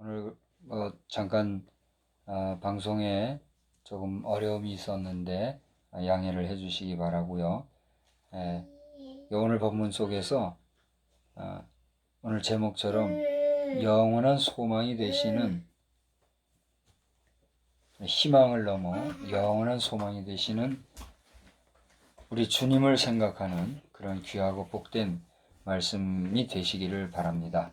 오늘 잠깐 방송에 조금 어려움이 있었는데 양해를 해주시기 바라고요. 오늘 본문 속에서 오늘 제목처럼 영원한 소망이 되시는, 희망을 넘어 영원한 소망이 되시는 우리 주님을 생각하는 그런 귀하고 복된 말씀이 되시기를 바랍니다.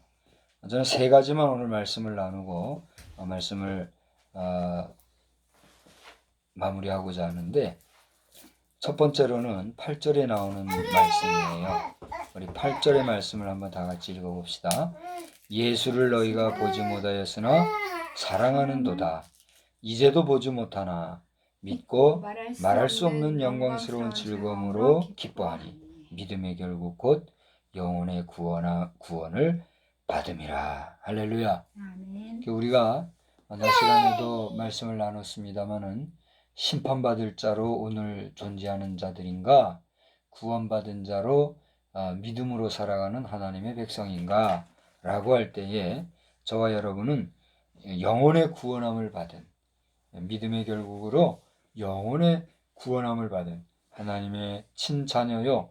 저는 세 가지만 오늘 말씀을 나누고 말씀을 마무리하고자 하는데, 첫 번째로는 8절에 나오는 말씀이에요. 우리 8절의 말씀을 한번 다 같이 읽어봅시다. 예수를 너희가 보지 못하였으나 사랑하는도다. 이제도 보지 못하나 믿고 말할 수 없는 영광스러운 즐거움으로 기뻐하니 믿음의 결국 곧 영혼의 구원을 받음이라. 할렐루야. 아멘. 우리가 오늘 시간에도 말씀을 나눴습니다마는 심판받을 자로 오늘 존재하는 자들인가, 구원받은 자로 믿음으로 살아가는 하나님의 백성인가 라고 할 때에 저와 여러분은 영혼의 구원함을 받은, 믿음의 결국으로 영혼의 구원함을 받은 하나님의 친자녀요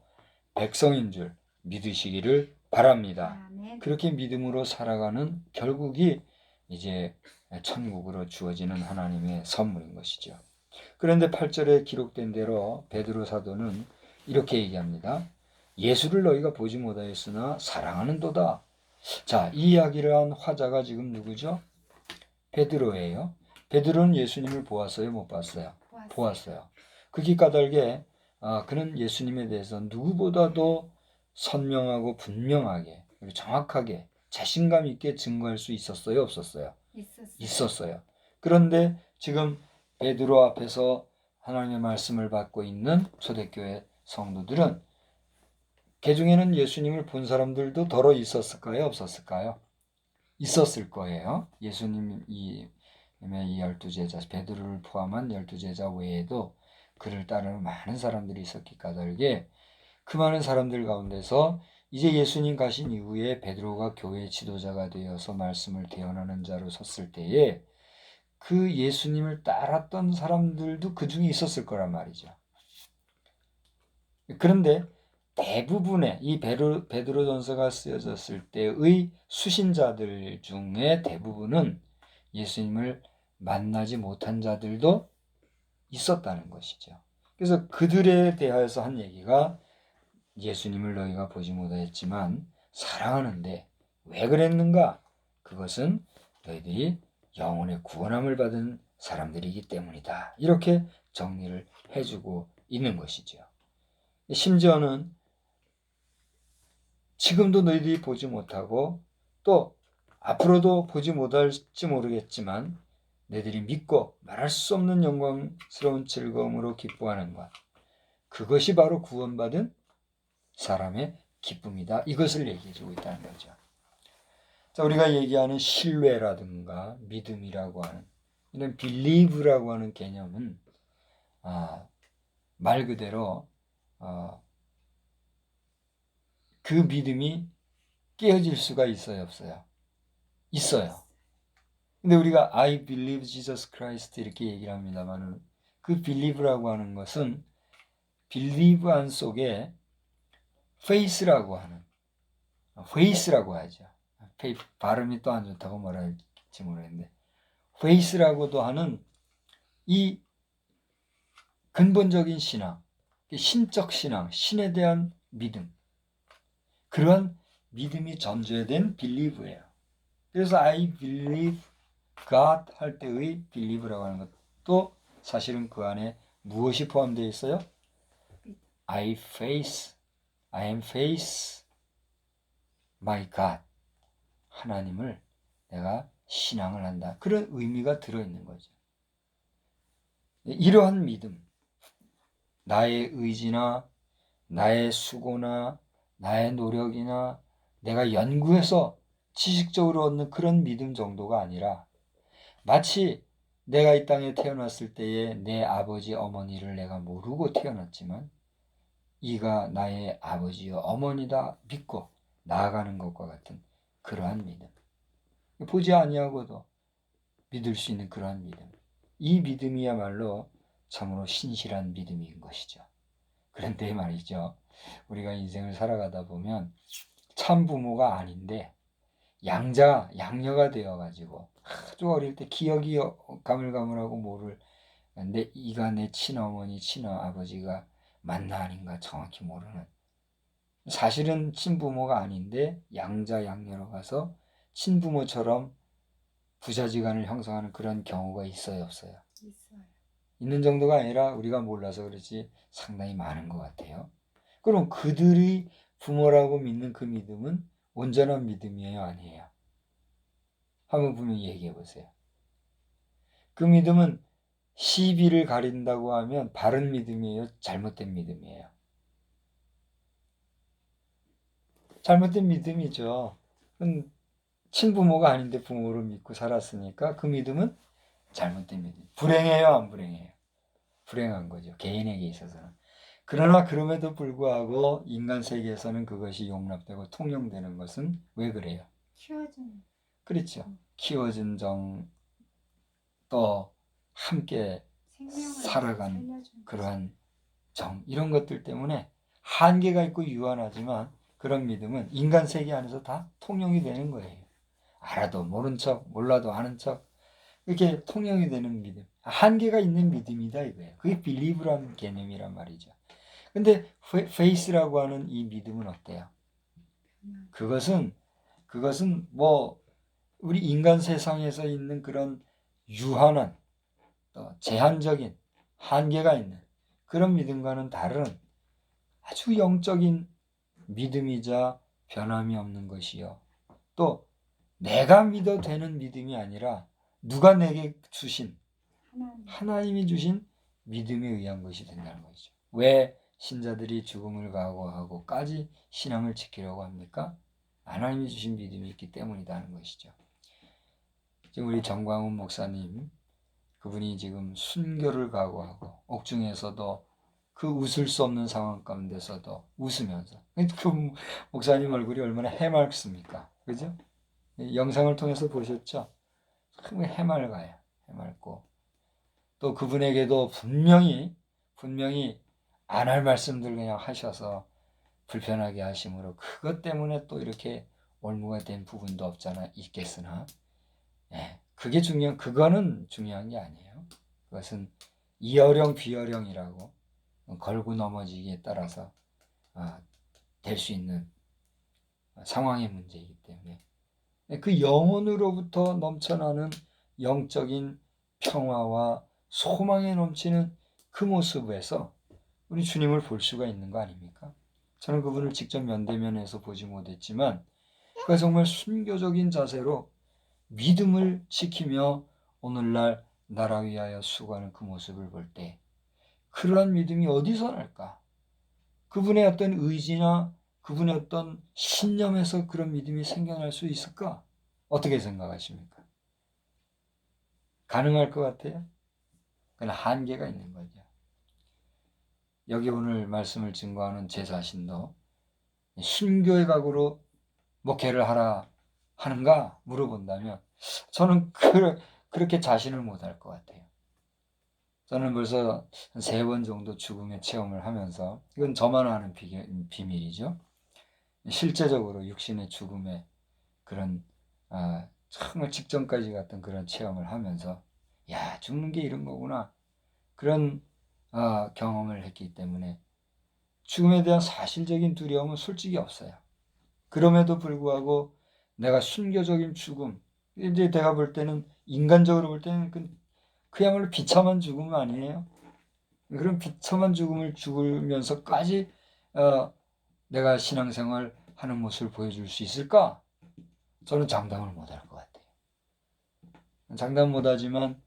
백성인 줄 믿으시기를 바랍니다. 아멘. 그렇게 믿음으로 살아가는 결국이 이제 천국으로 주어지는 하나님의 선물인 것이죠. 그런데 8절에 기록된 대로 베드로 사도는 이렇게 얘기합니다. 예수를 너희가 보지 못하였으나 사랑하는도다. 자, 이 이야기를 한 화자가 지금 누구죠? 베드로예요. 베드로는 예수님을 보았어요, 못 봤어요? 보았어요. 그기 까닭에 그는 예수님에 대해서 누구보다도 선명하고 분명하게 그리고 정확하게 자신감 있게 증거할 수 있었어요, 없었어요? 있었어요. 그런데 지금 베드로 앞에서 하나님의 말씀을 받고 있는 초대교회 성도들은 그중에는 예수님을 본 사람들도 더러 있었을까요, 없었을까요? 있었을 거예요. 예수님의 이 12제자, 베드로를 포함한 12제자 외에도 그를 따르는 많은 사람들이 있었기 까닭에 그 많은 사람들 가운데서 이제 예수님 가신 이후에 베드로가 교회 지도자가 되어서 말씀을 대언하는 자로 섰을 때에 그 예수님을 따랐던 사람들도 그 중에 있었을 거란 말이죠. 그런데 대부분의 이 베드로전서가 쓰여졌을 때의 수신자들 중에 대부분은 예수님을 만나지 못한 자들도 있었다는 것이죠. 그래서 그들에 대하여서 한 얘기가 예수님을 너희가 보지 못하였지만 사랑하는데 왜 그랬는가? 그것은 너희들이 영혼의 구원함을 받은 사람들이기 때문이다. 이렇게 정리를 해주고 있는 것이죠. 심지어는 지금도 너희들이 보지 못하고 또 앞으로도 보지 못할지 모르겠지만 너희들이 믿고 말할 수 없는 영광스러운 즐거움으로 기뻐하는 것, 그것이 바로 구원받은 사람의 기쁨이다. 이것을 얘기해주고 있다는 거죠. 자, 우리가 얘기하는 신뢰라든가 믿음이라고 하는 이런 believe라고 하는 개념은 말 그대로 그 믿음이 깨어질 수가 있어요, 없어요? 있어요. 근데 우리가 I believe Jesus Christ 이렇게 얘기를 합니다만 그 believe라고 하는 것은 believe 안 속에 faith라고 하는, faith라고 하죠. 발음이 또 안 좋다고 뭐라 할지 모르겠는데 faith라고도 하는 이 근본적인 신앙, 신적 신앙, 신에 대한 믿음, 그런 믿음이 전제된 believe예요. 그래서 I believe God 할 때의 believe라고 하는 것도 사실은 그 안에 무엇이 포함되어 있어요? I am faith my God. 하나님을 내가 신앙을 한다. 그런 의미가 들어있는 거죠. 이러한 믿음, 나의 의지나 나의 수고나 나의 노력이나 내가 연구해서 지식적으로 얻는 그런 믿음 정도가 아니라 마치 내가 이 땅에 태어났을 때에 내 아버지 어머니를 내가 모르고 태어났지만 이가 나의 아버지여 어머니다 믿고 나아가는 것과 같은 그러한 믿음. 보지 아니하고도 믿을 수 있는 그러한 믿음. 이 믿음이야말로 참으로 신실한 믿음인 것이죠. 그런데 말이죠. 우리가 인생을 살아가다 보면 참 부모가 아닌데 양녀가 되어가지고 아주 어릴 때 기억이 가물가물하고 모를 근데 이가 내 친어머니 친어아버지가 맞나 아닌가 정확히 모르는 사실은 친부모가 아닌데 양자 양녀로 가서 친부모처럼 부자지간을 형성하는 그런 경우가 있어요 없어요? 있어요. 있는 정도가 아니라 우리가 몰라서 그렇지 상당히 많은 것 같아요. 그럼 그들이 부모라고 믿는 그 믿음은 온전한 믿음이에요 아니에요? 한번 분명히 얘기해 보세요. 그 믿음은 시비를 가린다고 하면 바른 믿음이에요? 잘못된 믿음이에요? 잘못된 믿음이죠. 친부모가 아닌데 부모를 믿고 살았으니까 그 믿음은 잘못된 믿음. 불행해요, 안 불행해요? 불행한 거죠. 개인에게 있어서는. 그러나 그럼에도 불구하고 인간 세계에서는 그것이 용납되고 통용되는 것은 왜 그래요? 키워주는. 그렇죠. 키워준 정, 또 함께 살아간 그러한 정, 이런 것들 때문에 한계가 있고 유한하지만 그런 믿음은 인간 세계 안에서 다 통용이 되는 거예요. 알아도 모른 척, 몰라도 아는 척, 이렇게 통용이 되는 믿음. 한계가 있는 믿음이다 이거예요. 그게 빌리브라는 개념이란 말이죠. 근데 페이스라고 하는 이 믿음은 어때요? 그것은 뭐 우리 인간 세상에서 있는 그런 유한한 또 제한적인 한계가 있는 그런 믿음과는 다른 아주 영적인 믿음이자 변함이 없는 것이요. 또 내가 믿어도 되는 믿음이 아니라 누가 내게 주신 하나님이 주신 믿음에 의한 것이 된다는 것이죠. 왜 신자들이 죽음을 각오하고까지 신앙을 지키려고 합니까? 하나님이 주신 믿음이 있기 때문이라는 것이죠. 지금 우리 정광훈 목사님 그분이 지금 순교를 각오하고 옥중에서도 그 웃을 수 없는 상황 가운데서도 웃으면서 그 목사님 얼굴이 얼마나 해맑습니까? 그죠? 영상을 통해서 보셨죠? 참 해맑아요. 해맑고 또 그분에게도 분명히 안 할 말씀들 그냥 하셔서 불편하게 하심으로 그것 때문에 또 이렇게 올무가 된 부분도 없잖아 있겠으나 그거는 중요한 게 아니에요. 그것은 이어령 비어령이라고 걸고 넘어지기에 따라서 될 수 있는 상황의 문제이기 때문에 그 영혼으로부터 넘쳐나는 영적인 평화와 소망에 넘치는 그 모습에서 우리 주님을 볼 수가 있는 거 아닙니까? 저는 그분을 직접 면대면해서 보지 못했지만 그가 정말 순교적인 자세로 믿음을 지키며 오늘날 나라 위하여 수고하는 그 모습을 볼 때 그러한 믿음이 어디서 날까? 그분의 어떤 의지나 그분의 어떤 신념에서 그런 믿음이 생겨날 수 있을까? 어떻게 생각하십니까? 가능할 것 같아요? 그건 한계가 있는 거죠. 여기 오늘 말씀을 증거하는 제 자신도 순교의 각오로 목회를 하라 하는가 물어본다면 저는 그렇게 자신을 못할 것 같아요. 저는 벌써 3번 정도 죽음의 체험을 하면서 이건 저만 아는 비밀이죠. 실제적으로 육신의 죽음의 그런 정말 직전까지 갔던 그런 체험을 하면서 야 죽는 게 이런 거구나 그런 경험을 했기 때문에 죽음에 대한 사실적인 두려움은 솔직히 없어요. 그럼에도 불구하고 내가 순교적인 죽음 이제 내가 볼 때는 인간적으로 볼 때는 그야말로 비참한 죽음 아니에요? 그런 비참한 죽음을 죽으면서까지 내가 신앙생활 하는 모습을 보여줄 수 있을까? 저는 장담을 못할 것 같아요. 장담 못하지만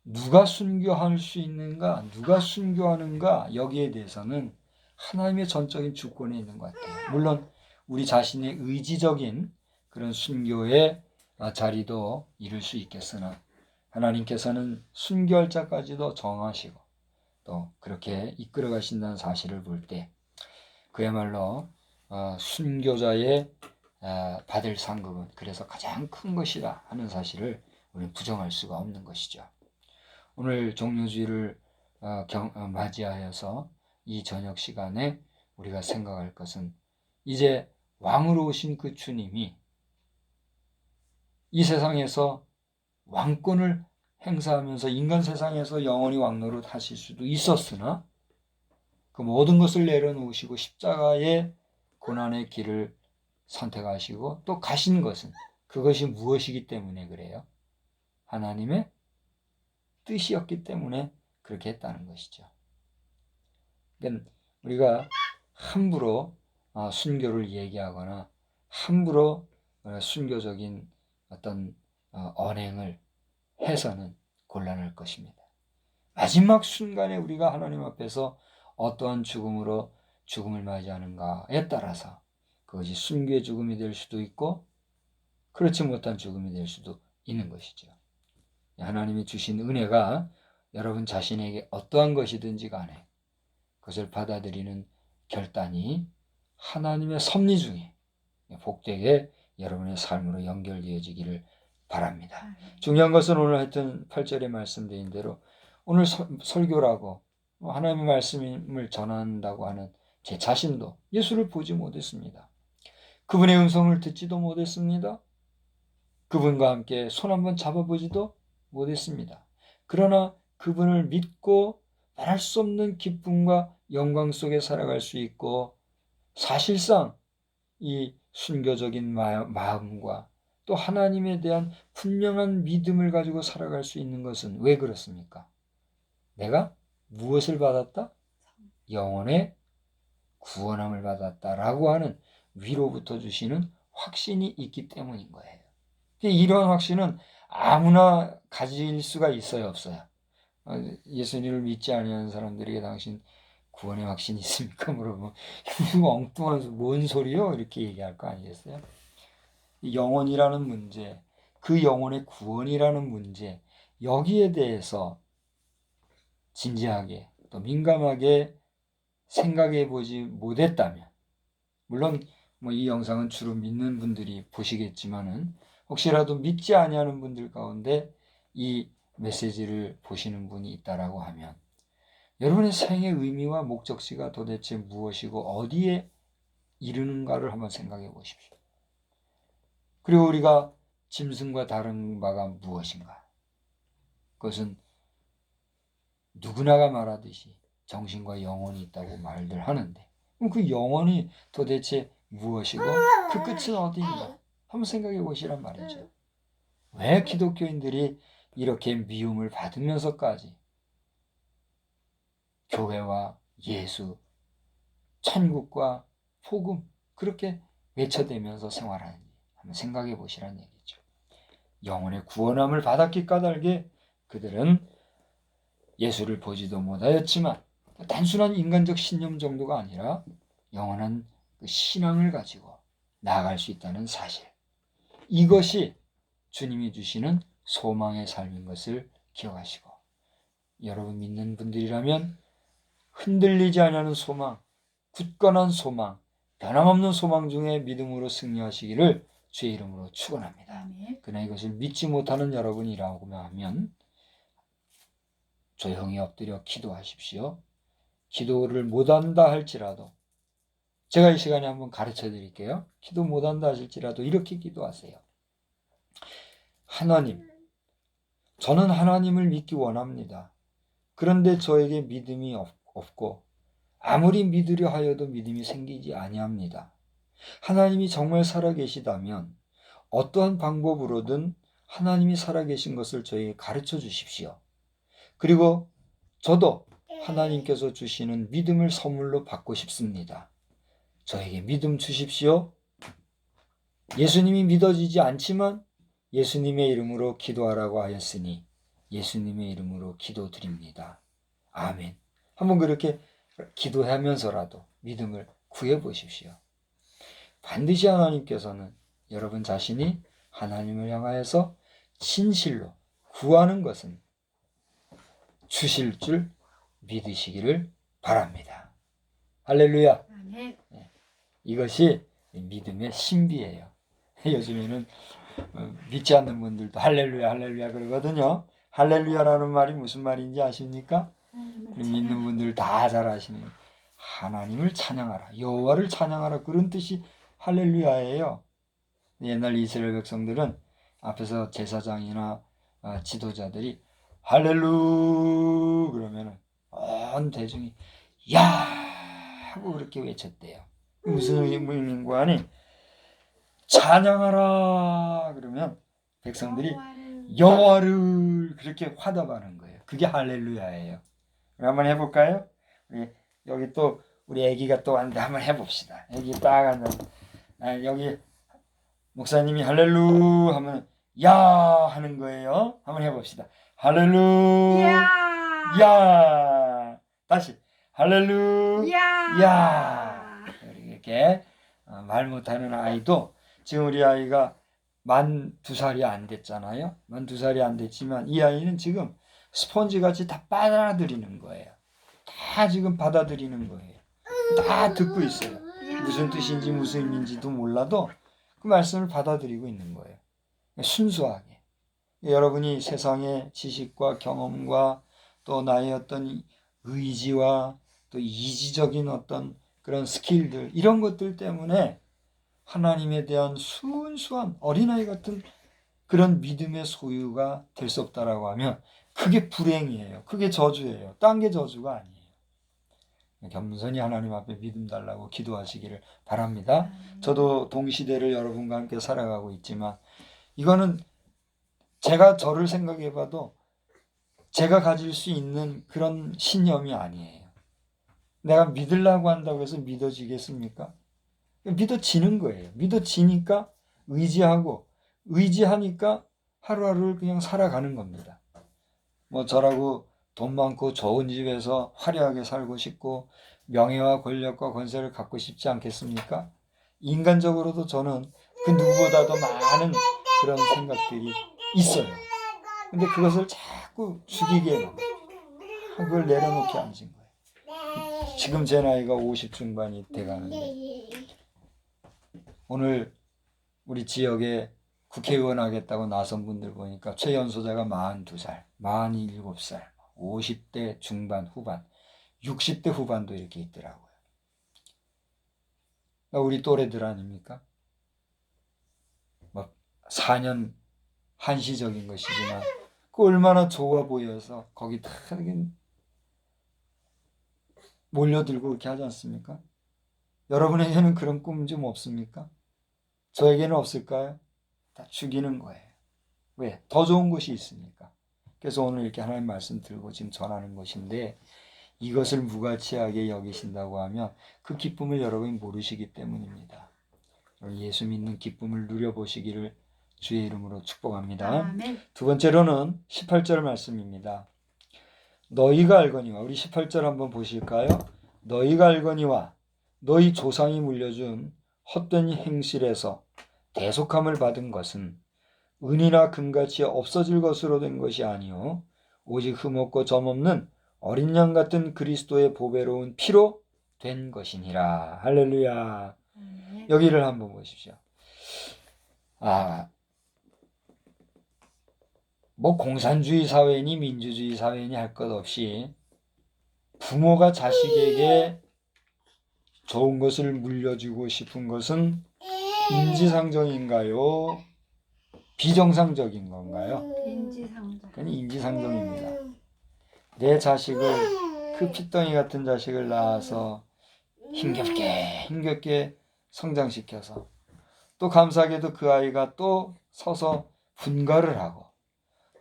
누가 순교할 수 있는가, 누가 순교하는가 여기에 대해서는 하나님의 전적인 주권에 있는 것 같아요. 물론 우리 자신의 의지적인 그런 순교의 자리도 이룰 수 있겠으나 하나님께서는 순교할 자까지도 정하시고 또 그렇게 이끌어 가신다는 사실을 볼 때 그야말로 순교자의 받을 상급은 그래서 가장 큰 것이다 하는 사실을 우리는 부정할 수가 없는 것이죠. 오늘 종료주의를 맞이하여서 이 저녁 시간에 우리가 생각할 것은 이제 왕으로 오신 그 주님이 이 세상에서 왕권을 행사하면서 인간 세상에서 영원히 왕노릇 하실 수도 있었으나 그 모든 것을 내려놓으시고 십자가의 고난의 길을 선택하시고 또 가신 것은 그것이 무엇이기 때문에 그래요? 하나님의 뜻이었기 때문에 그렇게 했다는 것이죠. 그러니까 우리가 함부로 순교를 얘기하거나 함부로 순교적인 어떤 언행을 해서는 곤란할 것입니다. 마지막 순간에 우리가 하나님 앞에서 어떠한 죽음으로 죽음을 맞이하는가에 따라서 그것이 순교의 죽음이 될 수도 있고 그렇지 못한 죽음이 될 수도 있는 것이죠. 하나님이 주신 은혜가 여러분 자신에게 어떠한 것이든지 간에 그것을 받아들이는 결단이 하나님의 섭리 중에 복되게 여러분의 삶으로 연결되어지기를 바랍니다. 중요한 것은 오늘 하여튼 8절에 말씀드린 대로 오늘 설교라고 하나님의 말씀을 전한다고 하는 제 자신도 예수를 보지 못했습니다. 그분의 음성을 듣지도 못했습니다. 그분과 함께 손 한번 잡아보지도 못했습니다. 그러나 그분을 믿고 말할 수 없는 기쁨과 영광 속에 살아갈 수 있고 사실상 이 순교적인 마음과 또 하나님에 대한 분명한 믿음을 가지고 살아갈 수 있는 것은 왜 그렇습니까? 내가 무엇을 받았다? 영혼의 구원함을 받았다라고 하는 위로부터 주시는 확신이 있기 때문인 거예요. 이런 확신은 아무나 가질 수가 있어요, 없어요? 예수님을 믿지 않는 사람들에게 당신 구원의 확신이 있습니까? 물어보면 엉뚱한 뭔 소리요? 이렇게 얘기할 거 아니겠어요? 영혼이라는 문제, 그 영혼의 구원이라는 문제, 여기에 대해서 진지하게 또 민감하게 생각해 보지 못했다면, 물론 이 영상은 주로 믿는 분들이 보시겠지만은 혹시라도 믿지 아니하는 분들 가운데 이 메시지를 보시는 분이 있다라고 하면 여러분의 생의 의미와 목적지가 도대체 무엇이고 어디에 이르는가를 한번 생각해 보십시오. 그리고 우리가 짐승과 다른 바가 무엇인가? 그것은 누구나가 말하듯이 정신과 영혼이 있다고 말들 하는데 그럼 그 영혼이 도대체 무엇이고 그 끝은 어디인가? 한번 생각해 보시란 말이죠. 왜 기독교인들이 이렇게 미움을 받으면서까지 교회와 예수, 천국과 복음 그렇게 외쳐대면서 생활하는지 한번 생각해 보시란 얘기죠. 영혼의 구원함을 받았기 까닭에 그들은 예수를 보지도 못하였지만 단순한 인간적 신념 정도가 아니라 영원한 그 신앙을 가지고 나아갈 수 있다는 사실, 이것이 주님이 주시는 소망의 삶인 것을 기억하시고 여러분 믿는 분들이라면 흔들리지 않는 소망, 굳건한 소망, 변함없는 소망 중에 믿음으로 승리하시기를 주의 이름으로 축원합니다. 그러나 이것을 믿지 못하는 여러분이라고 하면 조용히 엎드려 기도하십시오. 기도를 못한다 할지라도 제가 이 시간에 한번 가르쳐 드릴게요. 기도 못한다 하실지라도 이렇게 기도하세요. 하나님, 저는 하나님을 믿기 원합니다. 그런데 저에게 믿음이 없고 아무리 믿으려 하여도 믿음이 생기지 아니합니다. 하나님이 정말 살아계시다면 어떠한 방법으로든 하나님이 살아계신 것을 저에게 가르쳐 주십시오. 그리고 저도 하나님께서 주시는 믿음을 선물로 받고 싶습니다. 저에게 믿음 주십시오. 예수님이 믿어지지 않지만 예수님의 이름으로 기도하라고 하였으니 예수님의 이름으로 기도드립니다. 아멘. 한번 그렇게 기도하면서라도 믿음을 구해 보십시오. 반드시 하나님께서는 여러분 자신이 하나님을 향하여서 진실로 구하는 것은 주실 줄 믿으시기를 바랍니다. 할렐루야. 아멘. 이것이 믿음의 신비예요. 요즘에는 믿지 않는 분들도 할렐루야 할렐루야 그러거든요. 할렐루야라는 말이 무슨 말인지 아십니까? 믿는 분들 다 잘 아시는 하나님을 찬양하라, 여호와를 찬양하라, 그런 뜻이 할렐루야예요. 옛날 이스라엘 백성들은 앞에서 제사장이나 지도자들이 할렐루 그러면 온 대중이 야 하고 그렇게 외쳤대요. 무슨 의미인가 하니 찬양하라 그러면 백성들이 여호와를 그렇게 화답하는 거예요. 그게 할렐루야예요. 한번 해볼까요? 여기 또 우리 아기가 또 왔는데 한번 해봅시다. 아기 딱 앉아. 여기 목사님이 할렐루 하면 야 하는 거예요. 한번 해봅시다. 할렐루 야 다시 할렐루 야 이렇게 말 못하는 아이도 지금 우리 아이가 만 2살이 안 됐잖아요. 만 2살이 안 됐지만 이 아이는 지금 스펀지같이 다 받아들이는 거예요. 다 지금 받아들이는 거예요. 다 듣고 있어요. 무슨 뜻인지 무슨 의미인지도 몰라도 그 말씀을 받아들이고 있는 거예요. 순수하게. 여러분이 세상의 지식과 경험과 또 나의 어떤 의지와 또 이지적인 어떤 그런 스킬들 이런 것들 때문에 하나님에 대한 순수한 어린아이 같은 그런 믿음의 소유가 될 수 없다라고 하면 그게 불행이에요. 그게 저주예요. 딴 게 저주가 아니에요. 겸손히 하나님 앞에 믿음 달라고 기도하시기를 바랍니다. 저도 동시대를 여러분과 함께 살아가고 있지만 이거는 제가 저를 생각해 봐도 제가 가질 수 있는 그런 신념이 아니에요. 내가 믿으려고 한다고 해서 믿어지겠습니까? 믿어지는 거예요. 믿어지니까 의지하고 의지하니까 하루하루를 그냥 살아가는 겁니다. 뭐 저라고 돈 많고 좋은 집에서 화려하게 살고 싶고 명예와 권력과 권세를 갖고 싶지 않겠습니까? 인간적으로도 저는 그 누구보다도 많은 그런 생각들이 있어요. 근데 그것을 자꾸 죽이게 그걸 내려놓게 앉은 거예요. 지금 제 나이가 50 중반이 돼가는데 오늘 우리 지역에 국회의원 하겠다고 나선 분들 보니까 최연소자가 42살, 47살, 50대 중반 후반, 60대 후반도 이렇게 있더라고요. 우리 또래들 아닙니까? 뭐 4년 한시적인 것이지만 그 얼마나 좋아 보여서 거기 다 몰려들고 그렇게 하지 않습니까? 여러분에게는 그런 꿈 좀 없습니까? 저에게는 없을까요? 다 죽이는 거예요. 왜? 더 좋은 것이 있으니까. 그래서 오늘 이렇게 하나님 말씀 들고 지금 전하는 것인데 이것을 무가치하게 여기신다고 하면 그 기쁨을 여러분이 모르시기 때문입니다. 예수 믿는 기쁨을 누려보시기를 주의 이름으로 축복합니다. 아멘. 두 번째로는 18절 말씀입니다. 너희가 알거니와 우리 18절 한번 보실까요? 너희가 알거니와 너희 조상이 물려준 헛된 행실에서 대속함을 받은 것은 은이나 금같이 없어질 것으로 된 것이 아니요 오직 흠없고 점없는 어린 양 같은 그리스도의 보배로운 피로 된 것이니라. 할렐루야. 여기를 한번 보십시오. 뭐 공산주의 사회니 민주주의 사회니 할 것 없이 부모가 자식에게 좋은 것을 물려주고 싶은 것은 인지상정인가요? 비정상적인 건가요? 인지상정. 그건 인지상정입니다. 내 자식을 그 핏덩이 같은 자식을 낳아서 힘겹게 성장시켜서 또 감사하게도 그 아이가 또 서서 분가를 하고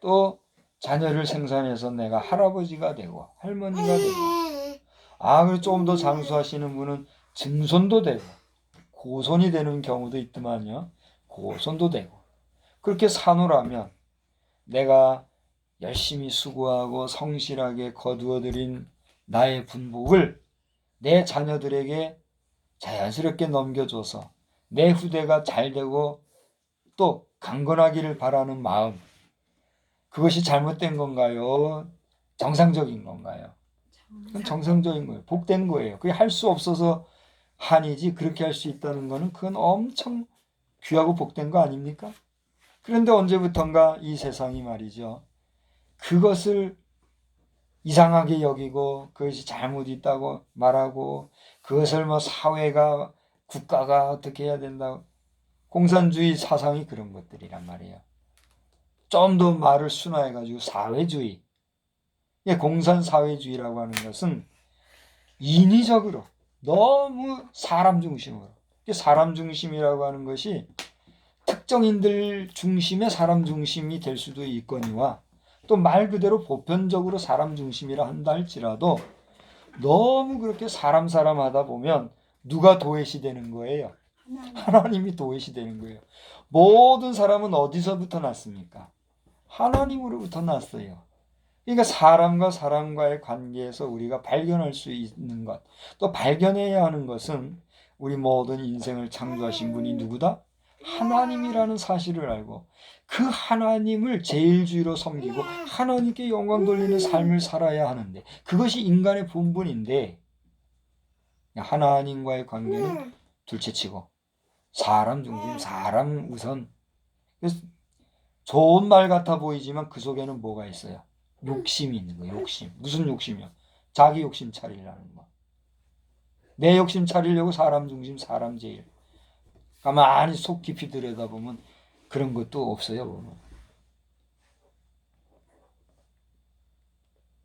또 자녀를 생산해서 내가 할아버지가 되고 할머니가 되고 그리고 조금 더 장수하시는 분은 증손도 되고 고손이 되는 경우도 있더만요. 고손도 되고 그렇게 사노라면 내가 열심히 수고하고 성실하게 거두어들인 나의 분복을 내 자녀들에게 자연스럽게 넘겨줘서 내 후대가 잘 되고 또 강건하기를 바라는 마음, 그것이 잘못된 건가요? 정상적인 건가요? 그건 정상적인 거예요. 복된 거예요. 그게 할 수 없어서 한이지 그렇게 할 수 있다는 거는 그건 엄청 귀하고 복된 거 아닙니까? 그런데 언제부턴가 이 세상이 말이죠. 그것을 이상하게 여기고 그것이 잘못 있다고 말하고 그것을 뭐 사회가 국가가 어떻게 해야 된다고 공산주의 사상이 그런 것들이란 말이에요. 좀 더 말을 순화해가지고 사회주의. 공산사회주의라고 하는 것은 인위적으로 너무 사람 중심으로. 사람 중심이라고 하는 것이 특정인들 중심의 사람 중심이 될 수도 있거니와 또 말 그대로 보편적으로 사람 중심이라 한다 할지라도 너무 그렇게 사람 하다 보면 누가 도외시 되는 거예요? 하나님이 도외시 되는 거예요. 모든 사람은 어디서부터 났습니까? 하나님으로부터 났어요. 그러니까 사람과 사람과의 관계에서 우리가 발견할 수 있는 것, 또 발견해야 하는 것은 우리 모든 인생을 창조하신 분이 누구다? 하나님이라는 사실을 알고 그 하나님을 제일주의로 섬기고 하나님께 영광 돌리는 삶을 살아야 하는데 그것이 인간의 본분인데 하나님과의 관계는 둘째치고 사람 중심, 사람 우선. 그래서 좋은 말 같아 보이지만 그 속에는 뭐가 있어요? 욕심이 있는 거예요. 욕심. 무슨 욕심이요? 자기 욕심 차리려는 거. 내 욕심 차리려고 사람 중심, 사람 제일. 가만히 속 깊이 들여다보면 그런 것도 없어요. 보면.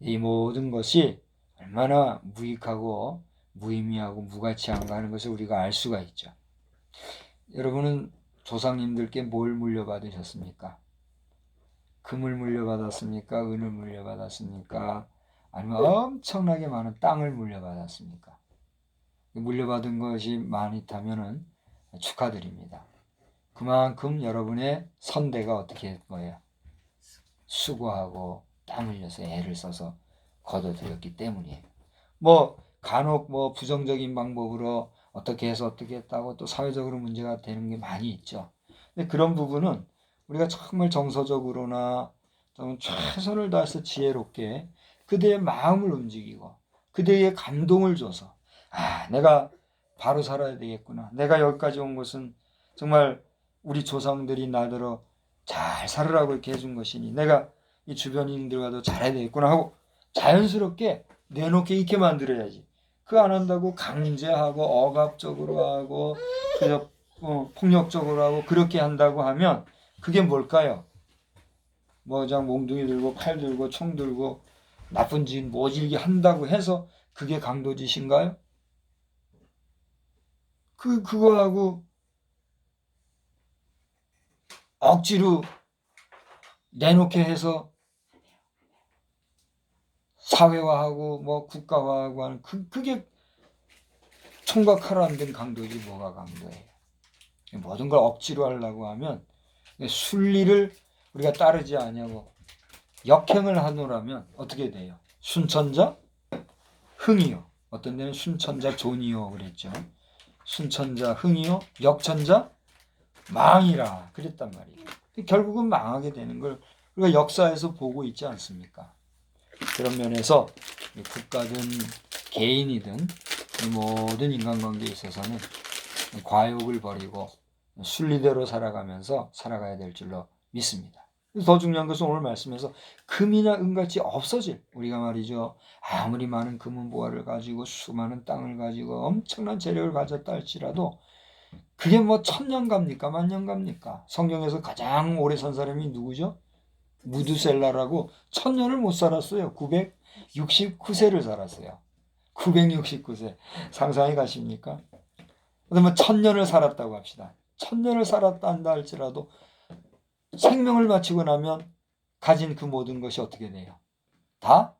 이 모든 것이 얼마나 무익하고 무의미하고 무가치한가 하는 것을 우리가 알 수가 있죠. 여러분은 조상님들께 뭘 물려받으셨습니까? 금을 물려받았습니까? 은을 물려받았습니까? 아니면 엄청나게 많은 땅을 물려받았습니까? 물려받은 것이 많다면은 축하드립니다. 그만큼 여러분의 선대가 어떻게 할 거예요? 수고하고 땀 흘려서 애를 써서 거둬들였기 때문이에요. 뭐 간혹 뭐 부정적인 방법으로 어떻게 해서 어떻게 했다고 또 사회적으로 문제가 되는 게 많이 있죠. 근데 그런 부분은 우리가 정말 정서적으로나 좀 최선을 다해서 지혜롭게 그대의 마음을 움직이고 그대의 감동을 줘서 내가 바로 살아야 되겠구나. 내가 여기까지 온 것은 정말 우리 조상들이 나더러 잘 살으라고 이렇게 해준 것이니 내가 이 주변인들과도 잘해야 되겠구나 하고 자연스럽게 내놓게 있게 만들어야지. 그 안 한다고 강제하고 억압적으로 하고 그래서 폭력적으로 하고 그렇게 한다고 하면 그게 뭘까요? 뭐 그냥 몽둥이 들고 칼 들고 총 들고 나쁜 짓 모질게 한다고 해서 그게 강도짓인가요? 그거하고 억지로 내놓게 해서 사회화하고 뭐 국가화하고 하는 그게 총과 칼 안 된 강도지 뭐가 강도예요. 모든 걸 억지로 하려고 하면 순리를 우리가 따르지 아니하고 역행을 하노라면 어떻게 돼요? 순천자 흥이요. 어떤 데는 순천자 존이요 그랬죠. 순천자 흥이요 역천자 망이라 그랬단 말이에요. 결국은 망하게 되는 걸 우리가 역사에서 보고 있지 않습니까? 그런 면에서 국가든 개인이든 모든 인간관계에 있어서는 과욕을 버리고 순리대로 살아가면서 살아가야 될 줄로 믿습니다. 더 중요한 것은 오늘 말씀에서 금이나 은같이 없어질 우리가 말이죠. 아무리 많은 금은보화를 가지고 수많은 땅을 가지고 엄청난 재력을 가졌다 할지라도 그게 뭐 1000년 갑니까? 만년 갑니까? 성경에서 가장 오래 산 사람이 누구죠? 무두셀라라고 1000년을 못 살았어요. 969세를 살았어요. 969세. 상상이 가십니까? 그러면 1000년을 살았다고 합시다. 1000년을 살았다 한다 할지라도 생명을 마치고 나면 가진 그 모든 것이 어떻게 돼요? 다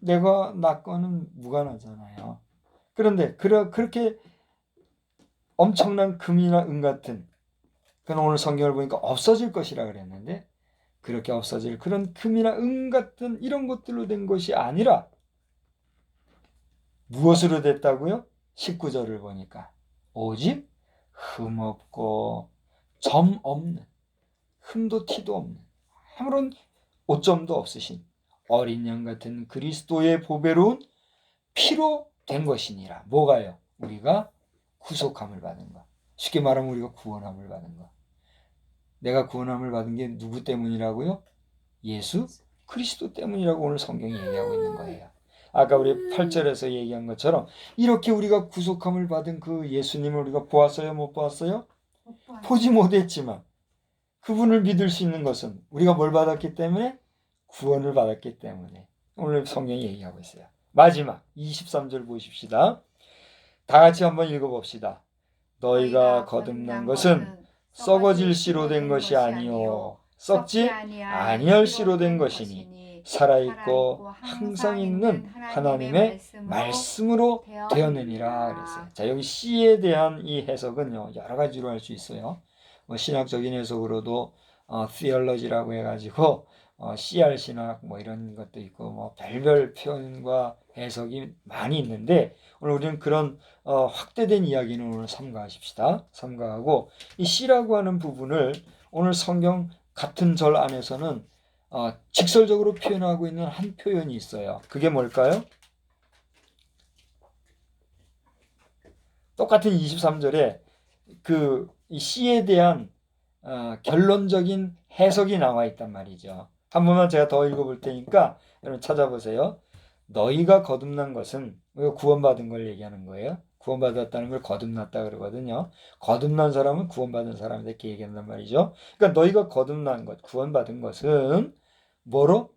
내가 낳고는 무관하잖아요. 그런데 그렇게 엄청난 금이나 은 같은 그건 오늘 성경을 보니까 없어질 것이라 그랬는데 그렇게 없어질 그런 금이나 은 같은 이런 것들로 된 것이 아니라 무엇으로 됐다고요? 19절을 보니까 오직 흠없고 점 없는 흠도 티도 없는 아무런 오점도 없으신 어린 양 같은 그리스도의 보배로운 피로 된 것이니라. 뭐가요? 우리가 구속함을 받은 것. 쉽게 말하면 우리가 구원함을 받은 것. 내가 구원함을 받은 게 누구 때문이라고요? 예수 그리스도 때문이라고 오늘 성경이 얘기하고 있는 거예요. 아까 우리 8절에서 얘기한 것처럼 이렇게 우리가 구속함을 받은 그 예수님을 우리가 보았어요? 못 보았어요? 보지 못했지만 그분을 믿을 수 있는 것은 우리가 뭘 받았기 때문에? 구원을 받았기 때문에. 오늘 성경이 얘기하고 있어요. 마지막 23절 보십시다. 다 같이 한번 읽어봅시다. 너희가 거듭난 것은 썩어질 씨로 된 것이 아니요 썩지 아니할 씨로 된 것이니 살아있고 항상 있는 하나님의 말씀으로 되었느니라 그랬어요. 자, 여기 씨에 대한 이 해석은요 여러 가지로 할 수 있어요. 뭐 신학적인 해석으로도 theology라고 해가지고 CR 신학 뭐 이런 것도 있고 뭐 별별 표현과 해석이 많이 있는데 오늘 우리는 그런 확대된 이야기는 오늘 삼가하십시다. 삼가하고 이 씨라고 하는 부분을 오늘 성경 같은 절 안에서는 직설적으로 표현하고 있는 한 표현이 있어요. 그게 뭘까요? 똑같은 23절에 이 씨에 대한 결론적인 해석이 나와 있단 말이죠. 한 번만 제가 더 읽어볼 테니까 여러분 찾아보세요. 너희가 거듭난 것은 구원받은 걸 얘기하는 거예요. 구원받았다는 걸 거듭났다 그러거든요. 거듭난 사람은 구원받은 사람이 이렇게 얘기한단 말이죠. 그러니까 너희가 거듭난 것, 구원받은 것은 뭐로?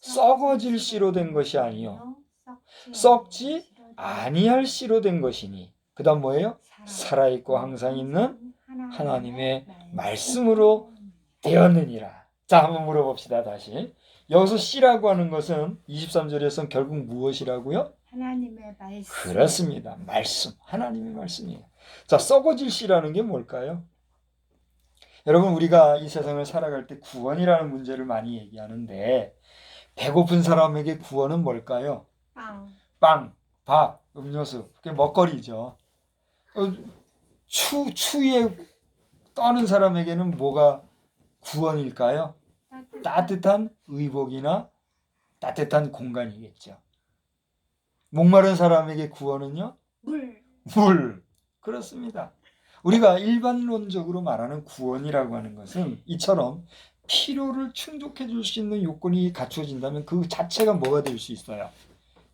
썩어질 씨로 된 것이 아니요 썩지 아니할 씨로 된 것이니 그 다음 뭐예요? 살아있고 항상 있는 하나님의 말씀으로 되었느니라. 자, 한번 물어봅시다. 다시. 여기서 씨라고 하는 것은 23절에서는 결국 무엇이라고요? 하나님의 말씀. 그렇습니다. 말씀. 하나님의 말씀이에요. 자, 썩어질 씨라는 게 뭘까요? 여러분 우리가 이 세상을 살아갈 때 구원이라는 문제를 많이 얘기하는데 배고픈 사람에게 구원은 뭘까요? 빵, 밥, 음료수. 그게 먹거리죠. 추위에 떠는 사람에게는 뭐가 구원일까요? 따뜻한 의복이나 따뜻한 공간이겠죠. 목마른 사람에게 구원은요? 물. 그렇습니다. 우리가 일반론적으로 말하는 구원이라고 하는 것은 이처럼 필요를 충족해 줄 수 있는 요건이 갖춰진다면 그 자체가 뭐가 될 수 있어요?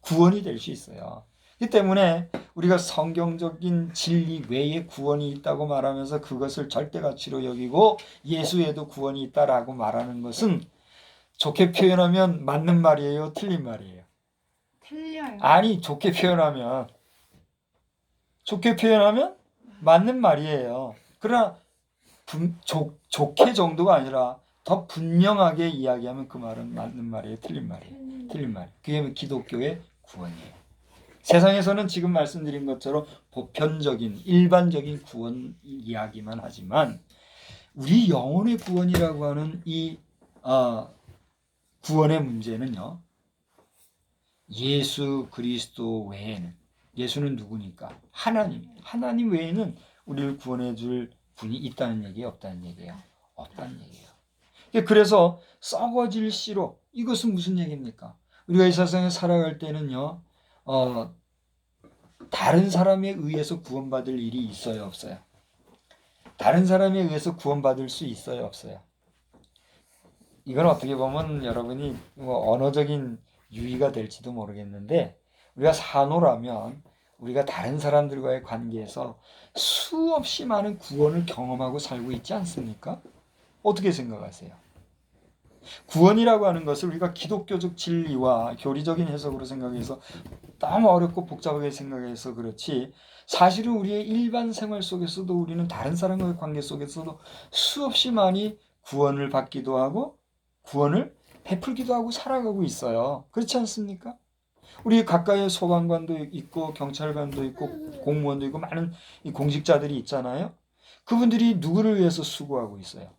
구원이 될 수 있어요. 이 때문에 우리가 성경적인 진리 외에 구원이 있다고 말하면서 그것을 절대 가치로 여기고 예수에도 구원이 있다라고 말하는 것은 좋게 표현하면 맞는 말이에요, 틀린 말이에요? 틀려요. 아니, 좋게 표현하면 맞는 말이에요. 그러나 좋게 정도가 아니라 더 분명하게 이야기하면 그 말은 맞는 말이에요, 틀린 말이에요? 틀린 말. 그게 기독교의 구원이에요. 세상에서는 지금 말씀드린 것처럼 보편적인 일반적인 구원 이야기만 하지만 우리 영혼의 구원이라고 하는 이 구원의 문제는요. 예수 그리스도 외에는 예수는 누구니까? 하나님 외에는 우리를 구원해 줄 분이 있다는 얘기예요, 없다는 얘기예요? 없다는 얘기예요. 그래서 썩어질 씨로 이것은 무슨 얘기입니까? 우리가 이 세상에 살아갈 때는요. 다른 사람에 의해서 구원받을 일이 있어요, 없어요? 다른 사람에 의해서 구원받을 수 있어요, 없어요? 이건 어떻게 보면 여러분이 언어적인 유의가 될지도 모르겠는데 우리가 산호라면 우리가 다른 사람들과의 관계에서 수없이 많은 구원을 경험하고 살고 있지 않습니까? 어떻게 생각하세요? 구원이라고 하는 것을 우리가 기독교적 진리와 교리적인 해석으로 생각해서 너무 어렵고 복잡하게 생각해서 그렇지 사실은 우리의 일반 생활 속에서도 우리는 다른 사람과의 관계 속에서도 수없이 많이 구원을 받기도 하고 구원을 베풀기도 하고 살아가고 있어요. 그렇지 않습니까? 우리 가까이에 소방관도 있고 경찰관도 있고 공무원도 있고 많은 공직자들이 있잖아요. 그분들이 누구를 위해서 수고하고 있어요?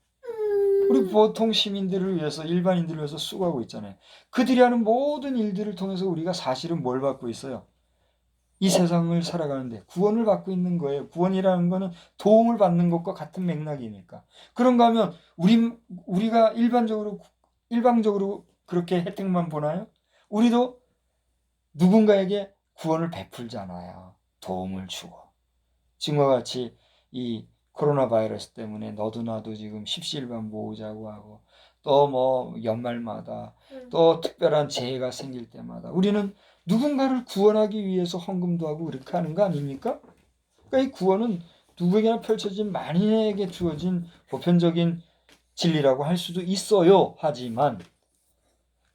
우리 보통 시민들을 위해서 일반인들을 위해서 수고하고 있잖아요. 그들이 하는 모든 일들을 통해서 우리가 사실은 뭘 받고 있어요? 이 세상을 살아가는데 구원을 받고 있는 거예요. 구원이라는 거는 도움을 받는 것과 같은 맥락이니까. 그런가 하면 우리가 일방적으로 그렇게 혜택만 보나요? 우리도 누군가에게 구원을 베풀잖아요. 도움을 주고, 지금과 같이 이 코로나 바이러스 때문에 너도 나도 지금 십시일반 모으자고 하고, 또 뭐 연말마다 또 특별한 재해가 생길 때마다 우리는 누군가를 구원하기 위해서 헌금도 하고 그렇게 하는 거 아닙니까? 그러니까 이 구원은 누구에게나 펼쳐진 만인에게 주어진 보편적인 진리라고 할 수도 있어요. 하지만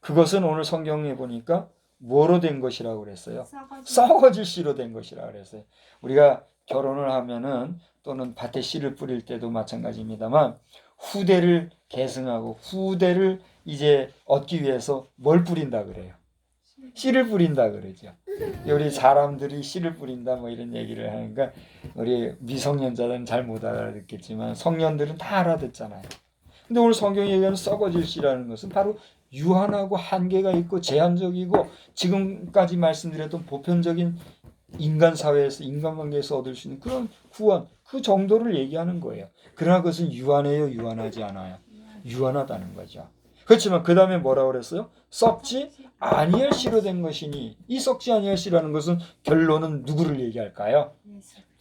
그것은 오늘 성경에 보니까 뭐로 된 것이라고 그랬어요? 썩어질 씨로 된 것이라고 그랬어요. 우리가 결혼을 하면은 또는 밭에 씨를 뿌릴 때도 마찬가지입니다만 후대를 계승하고 후대를 이제 얻기 위해서 뭘 뿌린다 그래요? 씨를 뿌린다 그러죠. 우리 사람들이 씨를 뿌린다 뭐 이런 얘기를 하니까 우리 미성년자들은 잘 못 알아듣겠지만 성년들은 다 알아듣잖아요. 근데 오늘 성경이 얘기하는 썩어질 씨라는 것은 바로 유한하고 한계가 있고 제한적이고 지금까지 말씀드렸던 보편적인 인간 사회에서 인간관계에서 얻을 수 있는 그런 구원, 그 정도를 얘기하는 거예요. 그러나 그것은 유한해요, 유한하지 않아요? 유한하다는 거죠. 그렇지만 그 다음에 뭐라고 그랬어요? 썩지 아니할 씨로 된 것이니, 이 썩지 아니할 씨라는 것은 결론은 누구를 얘기할까요?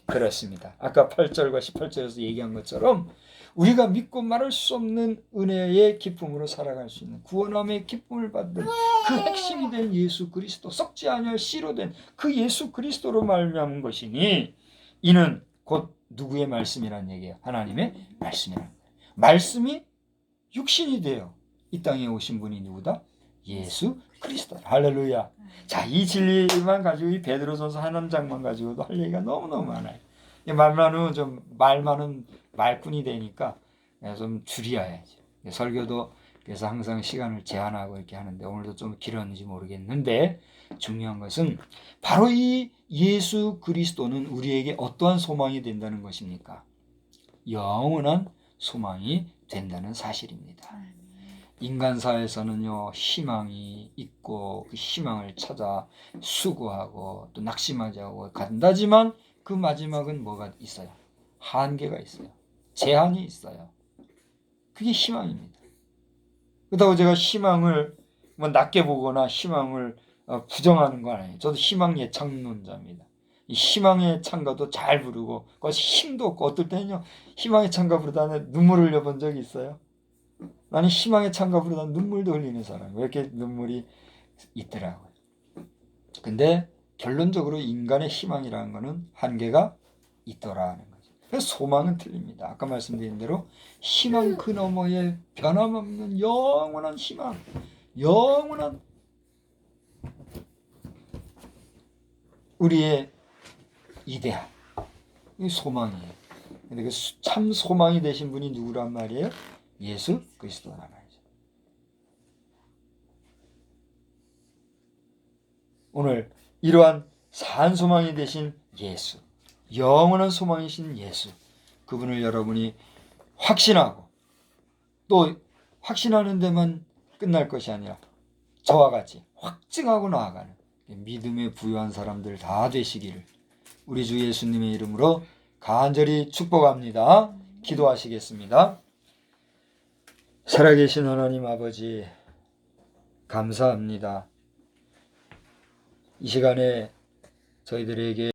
그렇습니다. 아까 8절과 18절에서 얘기한 것처럼 우리가 믿고 말할 수 없는 은혜의 기쁨으로 살아갈 수 있는 구원함의 기쁨을 받는 그 핵심이 된 예수 그리스도, 썩지 아니할 씨로 된 그 예수 그리스도로 말미암은 것이니, 이는 곧 누구의 말씀이란 얘기예요? 하나님의 말씀이란 거예요. 말씀이 육신이 되어 이 땅에 오신 분이 누구다? 예수 그리스도. 할렐루야. 자, 이 진리만 가지고 이 베드로전서 한 장만 가지고도 할 얘기가 너무너무 많아요. 말 많은 말꾼이 되니까 좀 줄여야지. 설교도 그래서 항상 시간을 제한하고 이렇게 하는데 오늘도 좀 길었는지 모르겠는데, 중요한 것은 바로 이 예수 그리스도는 우리에게 어떠한 소망이 된다는 것입니까? 영원한 소망이 된다는 사실입니다. 인간사에서는요, 희망이 있고 그 희망을 찾아 수고하고 또 낙심하자고 간다지만 그 마지막은 뭐가 있어요? 한계가 있어요. 제한이 있어요. 그게 희망입니다. 그렇다고 제가 희망을 뭐 낮게 보거나 희망을 부정하는 건 아니에요. 저도 희망 예창론자입니다. 이 희망의 찬가도 잘 부르고 그것이 힘도 없고, 어떨 때는요 희망의 찬가 부르다 눈물을 흘려본 적이 있어요. 나는 희망의 찬가 부르다 눈물도 흘리는 사람이에요. 왜 이렇게 눈물이 있더라고요. 근데 결론적으로 인간의 희망이라는 것은 한계가 있더라는 거죠. 그래서 소망은 틀립니다. 아까 말씀드린 대로 희망 그 너머에 변함없는 영원한 희망, 영원한 우리의 이데알, 이 소망이에요. 근데 그 참 소망이 되신 분이 누구란 말이에요? 예수 그리스도란 말이죠. 오늘 이러한 산 소망이 되신 예수, 영원한 소망이신 예수, 그분을 여러분이 확신하고, 또 확신하는 데만 끝날 것이 아니라 저와 같이 확증하고 나아가는 믿음에 부유한 사람들 다 되시기를 우리 주 예수님의 이름으로 간절히 축복합니다. 기도하시겠습니다. 살아계신 하나님 아버지, 감사합니다. 이 시간에 저희들에게